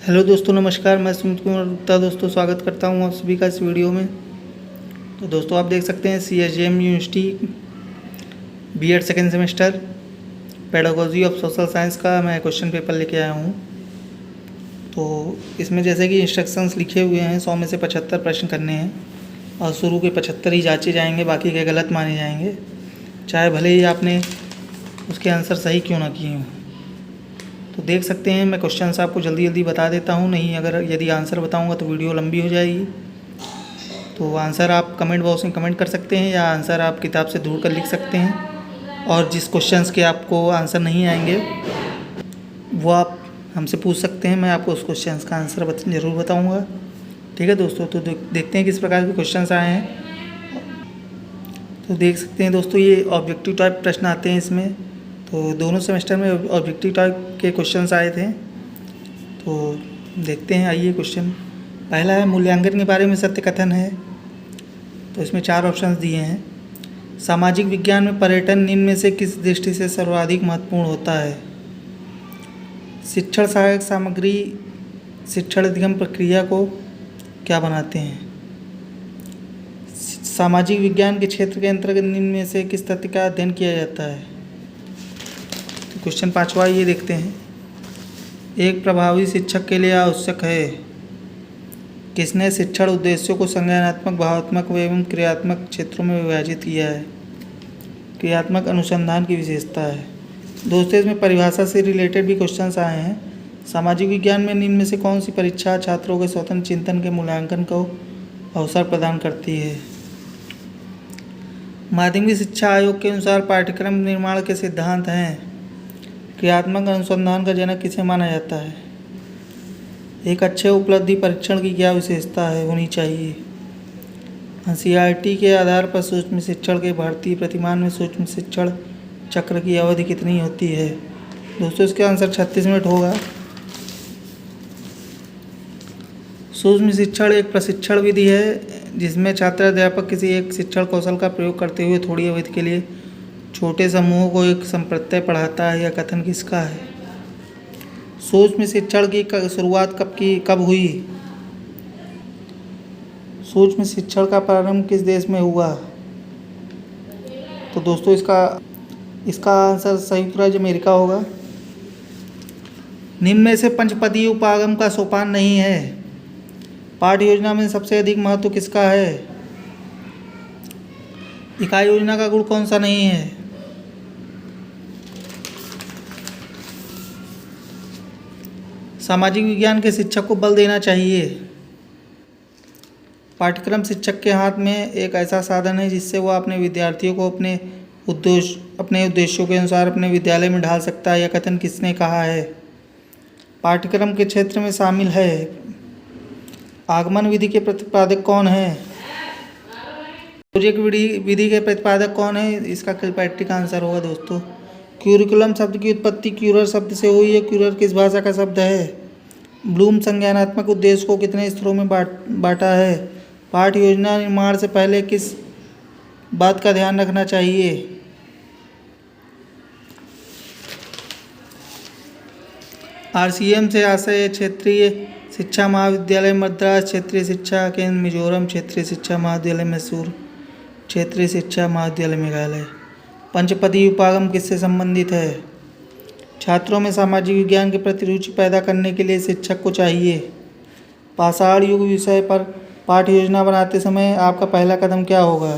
Hello दोस्तों, नमस्कार। मैं सुमित कुमार गुप्ता दोस्तों स्वागत करता हूं आप सभी का इस वीडियो में। तो दोस्तों आप देख सकते हैं CSJM university B.Ed second semester pedagogy of social science का मैं क्वेश्चन पेपर लेके आया हूं। तो इसमें जैसे कि इंस्ट्रक्शंस लिखे हुए हैं 100 में से 75 प्रश्न करने हैं और शुरू के 75 ही जांचे जाएंगे, बाकी के गलत माने जाएंगे, चाहे भले ही आपने उसके आंसर सही क्यों ना किए हों। तो देख सकते हैं मैं क्वेश्चंस आपको जल्दी जल्दी बता देता हूं, नहीं अगर यदि आंसर बताऊंगा तो वीडियो लंबी हो जाएगी। तो आंसर आप कमेंट बॉक्स में कमेंट कर सकते हैं या आंसर आप किताब से ढूंढ कर लिख सकते हैं, और जिस क्वेश्चंस के आपको आंसर नहीं आएंगे वो आप हमसे पूछ सकते हैं, मैं आपको उस क्वेश्चंस का आंसर ज़रूर बताऊँगा। ठीक है दोस्तों, तो देखते हैं किस प्रकार के क्वेश्चंस आए हैं। तो देख सकते हैं दोस्तों ये ऑब्जेक्टिव टाइप प्रश्न आते हैं इसमें। तो दोनों सेमेस्टर में ऑब्जेक्टिव टाइप के क्वेश्चंस आए थे। तो देखते हैं, आइए क्वेश्चन पहला है, मूल्यांकन के बारे में सत्य कथन है। तो इसमें 4 ऑप्शंस दिए हैं। सामाजिक विज्ञान में पर्यटन निम्न में से किस दृष्टि से सर्वाधिक महत्वपूर्ण होता है? शिक्षण सहायक सामग्री शिक्षण अधिगम प्रक्रिया को क्या बनाते हैं? सामाजिक विज्ञान के क्षेत्र के अंतर्गत निम्न में से किस तथ्य का अध्ययन किया जाता है? तो क्वेश्चन 5वां ये देखते हैं, एक प्रभावी शिक्षक के लिए आवश्यक है। किसने शिक्षण उद्देश्यों को संज्ञानात्मक, भावात्मक एवं क्रियात्मक क्षेत्रों में विभाजित किया है? क्रियात्मक अनुसंधान की विशेषता है। दोस्तों इसमें परिभाषा से रिलेटेड भी क्वेश्चंस आए हैं। सामाजिक विज्ञान में निम्न में से कौन सी परीक्षा छात्रों के स्वतंत्र चिंतन के मूल्यांकन को अवसर प्रदान करती है? माध्यमिक शिक्षा आयोग के अनुसार पाठ्यक्रम निर्माण के सिद्धांत हैं। क्रियात्मक अनुसंधान का जनक किसे माना जाता है? एक अच्छे उपलब्धि परीक्षण की क्या विशेषता है होनी चाहिए? NCERT के आधार पर सूक्ष्म शिक्षण के भारतीय प्रतिमान में सूक्ष्म शिक्षण चक्र की अवधि कितनी होती है? दोस्तों इसका आंसर 36 मिनट होगा। सूक्ष्म शिक्षण एक प्रशिक्षण विधि है जिसमें छात्र अध्यापक किसी एक शिक्षण कौशल का प्रयोग करते हुए थोड़ी अवधि के लिए छोटे समूहों को एक संप्रत्यय पढ़ाता है। यह कथन किसका है? सूक्ष्म शिक्षण की शुरुआत कब हुई? सूक्ष्म शिक्षण का प्रारंभ किस देश में हुआ? तो दोस्तों इसका आंसर संयुक्त राज्य अमेरिका होगा। निम्न में से पंचपदीय उपागम का सोपान नहीं है। पाठ्य योजना में सबसे अधिक महत्व किसका है? इकाई योजना का गुण कौन सा नहीं है? सामाजिक विज्ञान के शिक्षक को बल देना चाहिए। पाठ्यक्रम शिक्षक के हाथ में एक ऐसा साधन है जिससे वह अपने विद्यार्थियों को अपने उद्देश्यों के अनुसार अपने विद्यालय में ढाल सकता है। यह कथन किसने कहा है? पाठ्यक्रम के क्षेत्र में शामिल है। आगमन विधि के प्रतिपादक कौन है? प्रोजेक्ट विधि के प्रतिपादक कौन है? इसका किलपैट्रिक आंसर होगा दोस्तों। क्यूरिकुलम शब्द की उत्पत्ति क्यूरर शब्द से हुई है। क्यूरर किस भाषा का शब्द है? ब्लूम संज्ञानात्मक उद्देश्य को कितने स्तरों में बांटा है? पाठ्य योजना निर्माण से पहले किस बात का ध्यान रखना चाहिए? RCM से आशय क्षेत्रीय शिक्षा महाविद्यालय मद्रास, क्षेत्रीय शिक्षा केंद्र मिजोरम, क्षेत्रीय शिक्षा महाविद्यालय मैसूर, क्षेत्रीय शिक्षा महाविद्यालय मेघालय। पंचपदीय उपागम किससे संबंधित है? छात्रों में सामाजिक विज्ञान के प्रति रुचि पैदा करने के लिए शिक्षक को चाहिए। पाषाण युग विषय पर पाठ्य योजना बनाते समय आपका पहला कदम क्या होगा?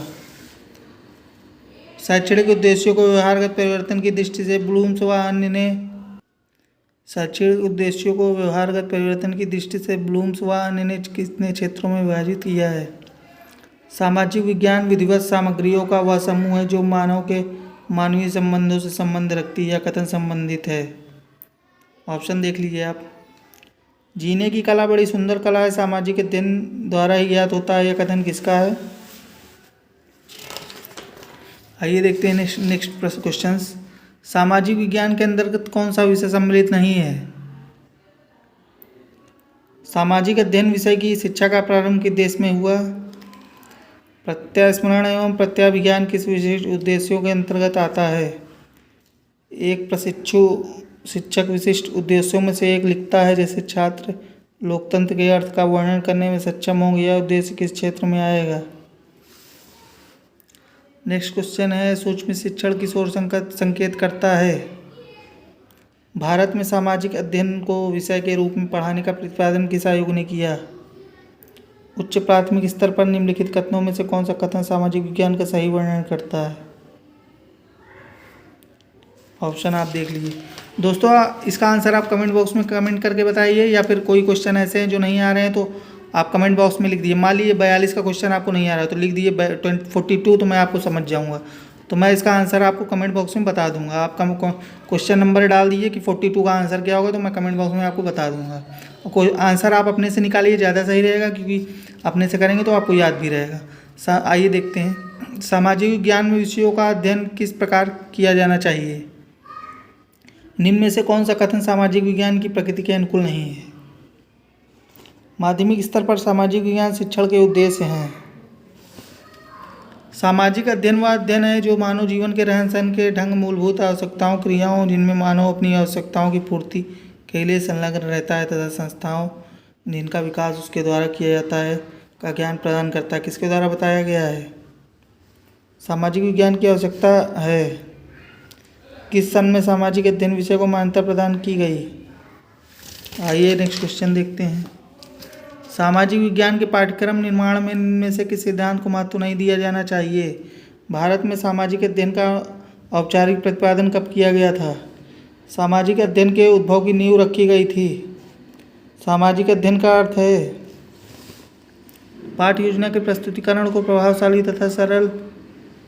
शैक्षणिक उद्देश्यों को व्यवहारगत परिवर्तन की दृष्टि से ब्लूम्स व अन्य ने कितने क्षेत्रों में विभाजित किया है? सामाजिक विज्ञान विधिवत सामग्रियों का वह समूह है जो मानव के मानवीय संबंधों से संबंध रखती है। यह कथन संबंधित है। ऑप्शन देख लीजिए आप। जीने की कला बड़ी सुंदर कला है, सामाजिक अध्ययन द्वारा ही ज्ञात होता है। यह कथन किसका है? आइए देखते हैं नेक्स्ट क्वेश्चन। सामाजिक विज्ञान के अंतर्गत कौन सा विषय सम्मिलित नहीं है? सामाजिक अध्ययन विषय की शिक्षा का प्रारंभ किस देश में हुआ? प्रत्यास्मरण एवं प्रत्याभिज्ञान किस विशेष उद्देश्यों के अंतर्गत आता है? एक प्रशिक्षु शिक्षक विशिष्ट उद्देश्यों में से एक लिखता है, जैसे छात्र लोकतंत्र के अर्थ का वर्णन करने में सक्षम होंगे। यह उद्देश्य किस क्षेत्र में आएगा? नेक्स्ट क्वेश्चन है, सूक्ष्म शिक्षण किस ओर संकेत करता है? भारत में सामाजिक अध्ययन को विषय के रूप में पढ़ाने का प्रतिपादन किस आयोग ने किया? उच्च प्राथमिक स्तर पर निम्नलिखित कथनों में से कौन सा कथन सामाजिक विज्ञान का सही वर्णन करता है? ऑप्शन आप देख लीजिए। दोस्तों इसका आंसर आप कमेंट बॉक्स में कमेंट करके बताइए, या फिर कोई क्वेश्चन ऐसे हैं जो नहीं आ रहे हैं तो आप कमेंट बॉक्स में लिख दीजिए। मान लीजिए 42 का क्वेश्चन आपको नहीं आ रहा है तो लिख दीजिए 42, तो मैं आपको समझ जाऊंगा, तो मैं इसका आंसर आपको कमेंट बॉक्स में बता दूंगा। आप क्वेश्चन नंबर डाल दीजिए कि 42 का आंसर क्या होगा, तो मैं कमेंट बॉक्स में आपको बता दूंगा। कोई आंसर आप अपने से निकालिए, ज़्यादा सही रहेगा, क्योंकि अपने से करेंगे तो आपको याद भी रहेगा। आइए देखते हैं, सामाजिक विज्ञान में विषयों का अध्ययन किस प्रकार किया जाना चाहिए? निम्न में से कौन सा कथन सामाजिक विज्ञान की प्रकृति के अनुकूल नहीं है? माध्यमिक स्तर पर सामाजिक विज्ञान शिक्षण के उद्देश्य हैं। सामाजिक अध्ययन वह अध्ययन है जो मानव जीवन के रहन सहन के ढंग, मूलभूत आवश्यकताओं, क्रियाओं जिनमें मानव अपनी आवश्यकताओं की पूर्ति के लिए संलग्न रहता है तथा संस्थाओं जिनका विकास उसके द्वारा किया जाता है का ज्ञान प्रदान करता है। किसके द्वारा बताया गया है? सामाजिक विज्ञान की आवश्यकता है। किस सन में सामाजिक अध्ययन विषय को मान्यता प्रदान की गई? आइए नेक्स्ट क्वेश्चन देखते हैं। सामाजिक विज्ञान के पाठ्यक्रम निर्माण में इनमें से किस सिद्धांत को महत्व नहीं दिया जाना चाहिए? भारत में सामाजिक अध्ययन का औपचारिक प्रतिपादन कब किया गया था? सामाजिक अध्ययन के उद्भव की नींव रखी गई थी। सामाजिक अध्ययन का अर्थ है पाठ्य योजना के प्रस्तुतिकरण को प्रभावशाली तथा सरल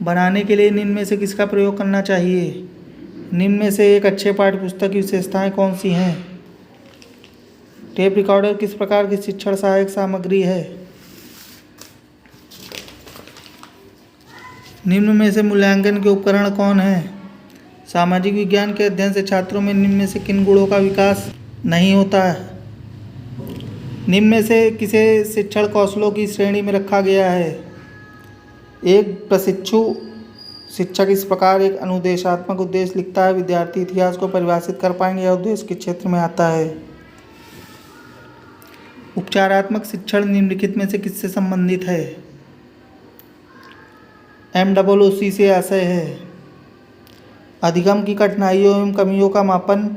बनाने के लिए निम्न में से किसका प्रयोग करना चाहिए? निम्न में से एक अच्छे पाठ्य पुस्तक की विशेषताएं कौन सी हैं? टेप रिकॉर्डर किस प्रकार की शिक्षण सहायक सामग्री है? निम्न में से मूल्यांकन के उपकरण कौन है? सामाजिक विज्ञान के अध्ययन से छात्रों में निम्न में से किन गुणों का विकास नहीं होता है? निम्न में से किसे शिक्षण कौशलों की श्रेणी में रखा गया है? एक प्रशिक्षु शिक्षक इस प्रकार एक अनुदेशात्मक उद्देश्य लिखता है। विद्यार्थी इतिहास को परिभाषित कर पाएंगे, यह उद्देश्य किस क्षेत्र में आता है? उपचारात्मक शिक्षण निम्नलिखित में से किससे संबंधित है? MOOC से आशय है। अधिगम की कठिनाइयों एवं कमियों का मापन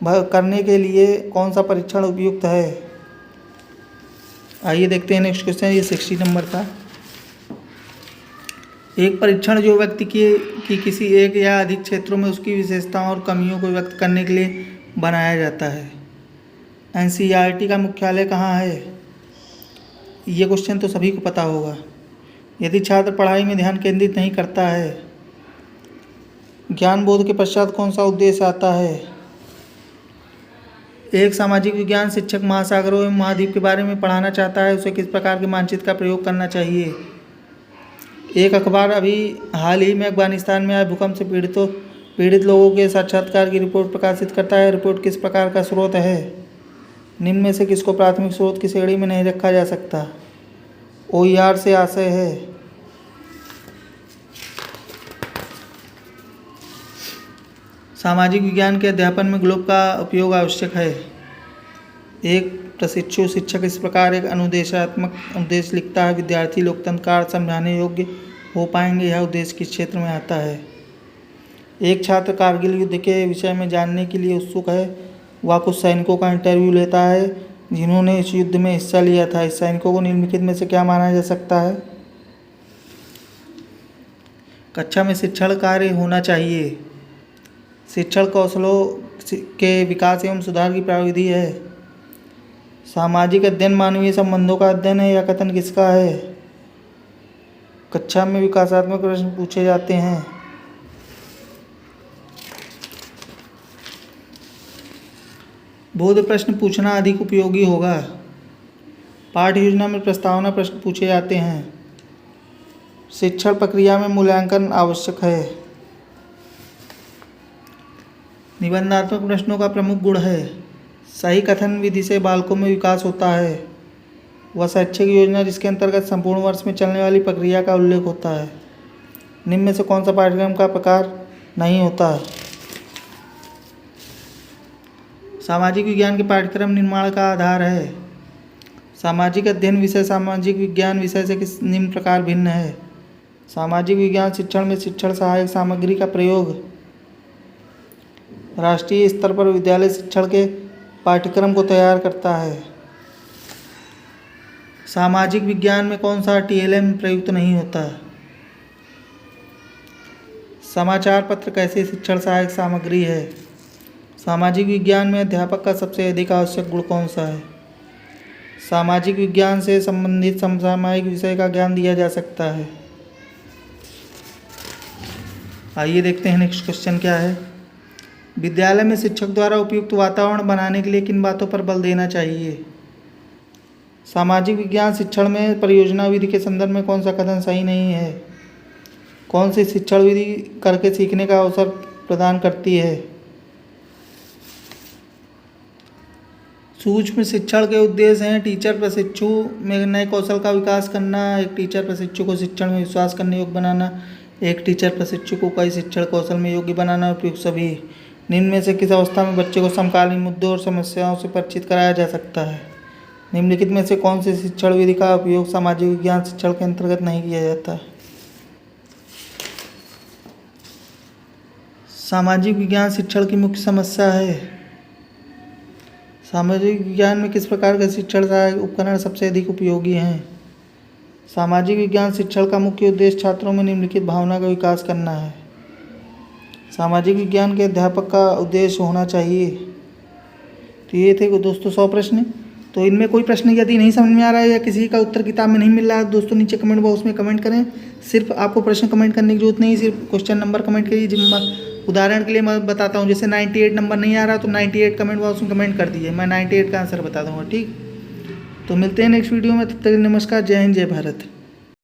करने के लिए कौन सा परीक्षण उपयुक्त है? आइए देखते हैं नेक्स्ट क्वेश्चन, ये 60 नंबर का। एक परीक्षण जो व्यक्ति की किसी एक या अधिक क्षेत्रों में उसकी विशेषताओं और कमियों को व्यक्त करने के लिए बनाया जाता है। NCERT का मुख्यालय कहाँ है? ये क्वेश्चन तो सभी को पता होगा। यदि छात्र पढ़ाई में ध्यान केंद्रित नहीं करता है, ज्ञान बोध के पश्चात कौन सा उद्देश्य आता है? एक सामाजिक विज्ञान शिक्षक महासागरों एवं महाद्वीप के बारे में पढ़ाना चाहता है, उसे किस प्रकार के मानचित्र का प्रयोग करना चाहिए? एक अखबार अभी हाल ही में अफगानिस्तान में आए भूकंप से पीड़ित लोगों के साक्षात्कार की रिपोर्ट प्रकाशित करता है। रिपोर्ट किस प्रकार का स्रोत है? निम्न में से किसको प्राथमिक स्रोत की श्रेणी में नहीं रखा जा सकता? OER से आशय है। सामाजिक विज्ञान के अध्यापन में ग्लोब का उपयोग आवश्यक है। एक प्रशिक्षु शिक्षक इस प्रकार एक अनुदेशात्मक उद्देश्य लिखता है। विद्यार्थी लोकतंत्र का अर्थ समझाने योग्य हो पाएंगे, यह उद्देश्य किस क्षेत्र में आता है? एक छात्र कारगिल युद्ध के विषय में जानने के लिए उत्सुक है। वह कुछ सैनिकों का इंटरव्यू लेता है जिन्होंने इस युद्ध में हिस्सा लिया था। इस सैनिकों को निम्नलिखित में से क्या माना जा सकता है? कक्षा में शिक्षण कार्य होना चाहिए। शिक्षण कौशलों के विकास एवं सुधार की प्रविधि है। सामाजिक अध्ययन मानवीय संबंधों का अध्ययन है। यह कथन किसका है? कक्षा में विकासात्मक प्रश्न पूछे जाते हैं। बोध प्रश्न पूछना अधिक उपयोगी होगा। पाठ्य योजना में प्रस्तावना प्रश्न पूछे जाते हैं। शिक्षण प्रक्रिया में मूल्यांकन आवश्यक है। निबंधात्मक प्रश्नों का प्रमुख गुण है सही कथन विधि से बालकों में विकास होता है। वह शैक्षिक योजना जिसके अंतर्गत संपूर्ण वर्ष में चलने वाली प्रक्रिया का उल्लेख होता है। निम्न में से कौन सा पाठ्यक्रम का प्रकार नहीं होता? सामाजिक विज्ञान के पाठ्यक्रम निर्माण का आधार है। सामाजिक अध्ययन विषय सामाजिक विज्ञान विषय से किस निम्न प्रकार भिन्न है? सामाजिक विज्ञान शिक्षण में शिक्षण सहायक सामग्री का प्रयोग राष्ट्रीय स्तर पर विद्यालय शिक्षण के पाठ्यक्रम को तैयार करता है। सामाजिक विज्ञान में कौन सा टीएलएम प्रयुक्त नहीं होता? समाचार पत्र कैसे शिक्षण सहायक सामग्री है? सामाजिक विज्ञान में अध्यापक का सबसे अधिक आवश्यक गुण कौन सा है? सामाजिक विज्ञान से संबंधित समसामयिक विषय का ज्ञान दिया जा सकता है। आइए देखते हैं नेक्स्ट क्वेश्चन क्या है। विद्यालय में शिक्षक द्वारा उपयुक्त वातावरण बनाने के लिए किन बातों पर बल देना चाहिए? सामाजिक विज्ञान शिक्षण में परियोजना विधि के संदर्भ में कौन सा कथन सही नहीं है? कौन सी शिक्षण विधि करके सीखने का अवसर प्रदान करती है? सूक्ष्म शिक्षण के उद्देश्य हैं टीचर प्रशिक्षु में नए कौशल का विकास करना, एक टीचर प्रशिक्षु को शिक्षण में विश्वास करने योग्य बनाना, एक टीचर प्रशिक्षु को कई शिक्षण कौशल में योग्य बनाना, उपयुक्त सभी। निम्न में से किस अवस्था में बच्चे को समकालीन मुद्दों और समस्याओं से परिचित कराया जा सकता है? निम्नलिखित में से कौन सी शिक्षण विधि का उपयोग सामाजिक विज्ञान शिक्षण के अंतर्गत नहीं किया जाता? सामाजिक विज्ञान शिक्षण की मुख्य समस्या है। सामाजिक विज्ञान में किस प्रकार के शिक्षण सहायक उपकरण सबसे अधिक उपयोगी हैं? सामाजिक विज्ञान शिक्षण का मुख्य उद्देश्य छात्रों में निम्नलिखित भावना का विकास करना है। सामाजिक विज्ञान के अध्यापक का उद्देश्य होना चाहिए। तो ये थे दोस्तों 100 प्रश्न। तो इनमें कोई प्रश्न यदि नहीं समझ में आ रहा है या किसी का उत्तर किताब में नहीं मिल रहा है दोस्तों नीचे कमेंट बॉक्स में कमेंट करें। सिर्फ आपको प्रश्न कमेंट करने की जरूरत नहीं, सिर्फ क्वेश्चन नंबर कमेंट करिए। उदाहरण के लिए मैं बताता हूँ, जैसे 98 नंबर नहीं आ रहा तो 98 कमेंट बॉक्स में कमेंट कर दीजिए, मैं 98 का आंसर बता दूँगा। ठीक, तो मिलते हैं नेक्स्ट वीडियो में, तब तक नमस्कार, जय हिंद, जय भारत।